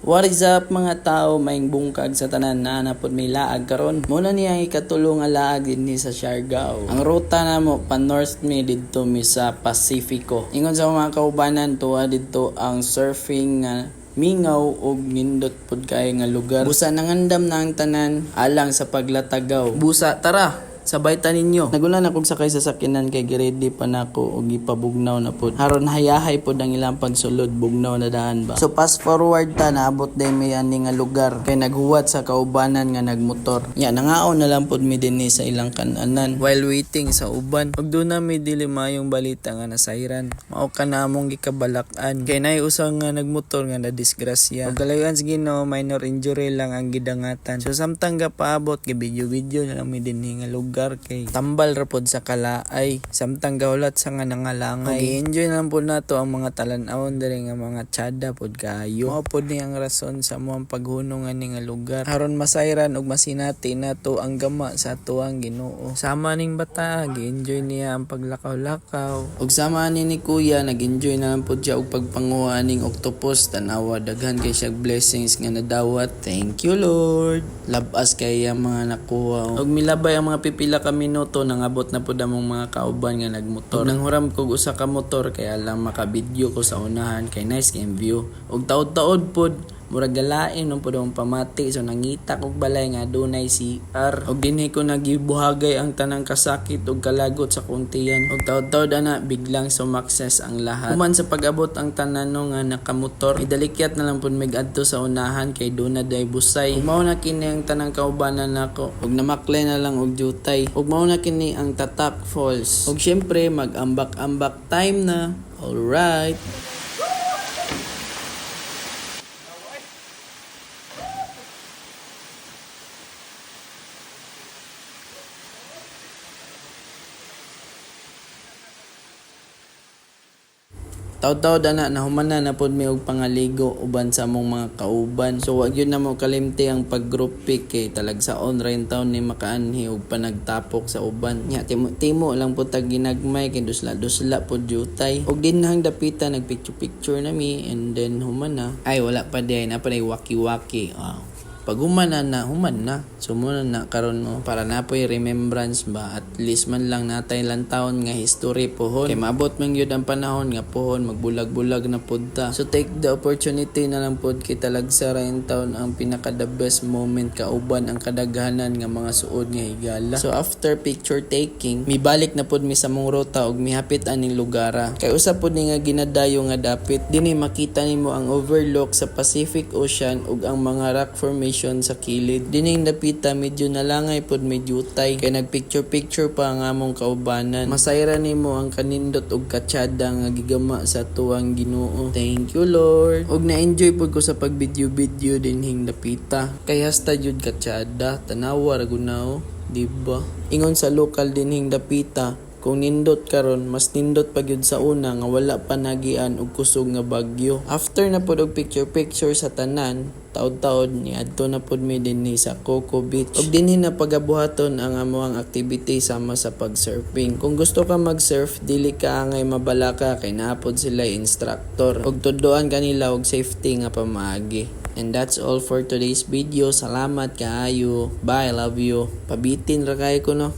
What is up mga tao, maing bungkag sa tanan na napod may laag karon. Muna niya ang ikatulong nga laag dinhi sa Siargao. Ang ruta namo pa north mi didto mi sa Pasifiko. Ingon sa mga kaubanan tuwa didto ang surfing nga mingaw og nindot pud kay nga lugar. Busa nangandam na ang tanan alang sa paglatagaw. Busa tara. Sabay ta ninyo. Nagulan akong sakay sa sakinan kay giredi pa nako og ipabugnaw na pud. Haron hayahay pud ang ilang pagsulod bugnaw na daan ba. So fast forward ta naabot day mi ani nga lugar kay naghuwat sa kaubanan nga nagmotor. Ya nangaon na lang pud mi dinhi sa ilang kananan while waiting sa uban. Ug doon na mi dili mayong balita nga nasayran. Mao ka na among gikabalakan kay nay usang nga nagmotor nga nadisgrasya. Ug kalayan sa Ginoo minor injury lang ang gidangatan. So samtang gapaabot gi video na lang mi dinhi nga lugar kay tambal ra pod sa kalaay samtang gawlat sa nga nangalangay. Gi-enjoy na lang pod nato ang mga talan-awon diri nga mga tsada pod kaayo. Mao pod ni ang rason sa among paghunong ani nga lugar aron masayran ug masinati nato ang gama sa atuang Ginoo. Sama ning bata gi-enjoy niya ang paglakaw-lakaw ug sama ni kuya nag-enjoy na lang pod siya og pagpanguha ning octopus tanawa daghan kay siya blessings nga nadawat. Thank you Lord. Labas kay ang mga nakuha ug milabay ang mga pila ka minuto nangabot na pud among mga kauban nga nagmotor. Nanghuram kog usa ka motor kay alang makabidyo ko sa unahan kay nice game view. Ug taod-taod pud murag galain nung pud ang pamati so nangita kog balay nga dunay CR. Ug dinhi ko nagibuhagay ang tanang kasakit ug kalagot sa kuntiyan. Ug taod-taod ana biglang sumakses ang lahat. Human sa pag-abot ang tanan nga nakamotor, idalikyat na lang pud mig adto sa unahan kay duna day busay. Ug mao na kini ang tanang kaubanan nako. Ug namakle na lang og jutay. Ug mao na kini ang Tatak Falls. Ug syempre mag-ambak-ambak time na. Alright. Taw-taw dana nahumanan na pod mi og pangaligo uban sa among mga kauban. So wag yun na mo kalimti ang pag-group pic kay talagsaon rain taon ni makaanhi og panagtapok sa uban. Nya timo lang pod tag ginagmay kay dusla pod jutay. Og dinhang dapita nagpicture na mi and then humana. Ay wala pa day na pa waki-waki. Wow. Pag human na. So muna na karon mo para napoy remembrance ba at least man lang natay lang taon nga history pohon. Kay maabot man gyud ang panahon nga pohon magbulag-bulag na pud ta. So take the opportunity na lang pud kita lagsa rain taon ang pinaka the best moment kauban ang kadaghanan nga mga suod nga higala. So after picture taking, mibalik na pud mi sa mong ruta ug mihapit aning lugara. Kay usa pud ni nga ginadayo nga dapit dinhi makita nimo ang overlook sa Pacific Ocean ug ang mga rock formation sa kilid. Dining napita medyo nalangay pod medyo tay kay nagpicture pa ang among kaubanan. Masayra nimo ang kanindot og katsada nga gigama sa tuwang Ginoo. Thank you Lord. Og na-enjoy pod ko sa pag-video dinhing napita. Kay hasta jud katsada tanawa ra gunaw, diba? Ingon sa lokal dinhing napita kung nindot karon mas nindot pa gyud sa una nga wala pa nagian og kusog nga bagyo. After na pod og picture sa tanan, taod-taod ni adto na pod mi dinhi sa Coco Beach. Og dinhi na pagabuhaton ang amoang activity sama sa pag-surfing. Kung gusto ka mag-surf, dili ka angay mabalaka kay naapod sila instructor. Og tudloan kanila og safety nga pamaagi. And that's all for today's video. Salamat kaayo. Bye, love you. Pabitin ra kay ko no.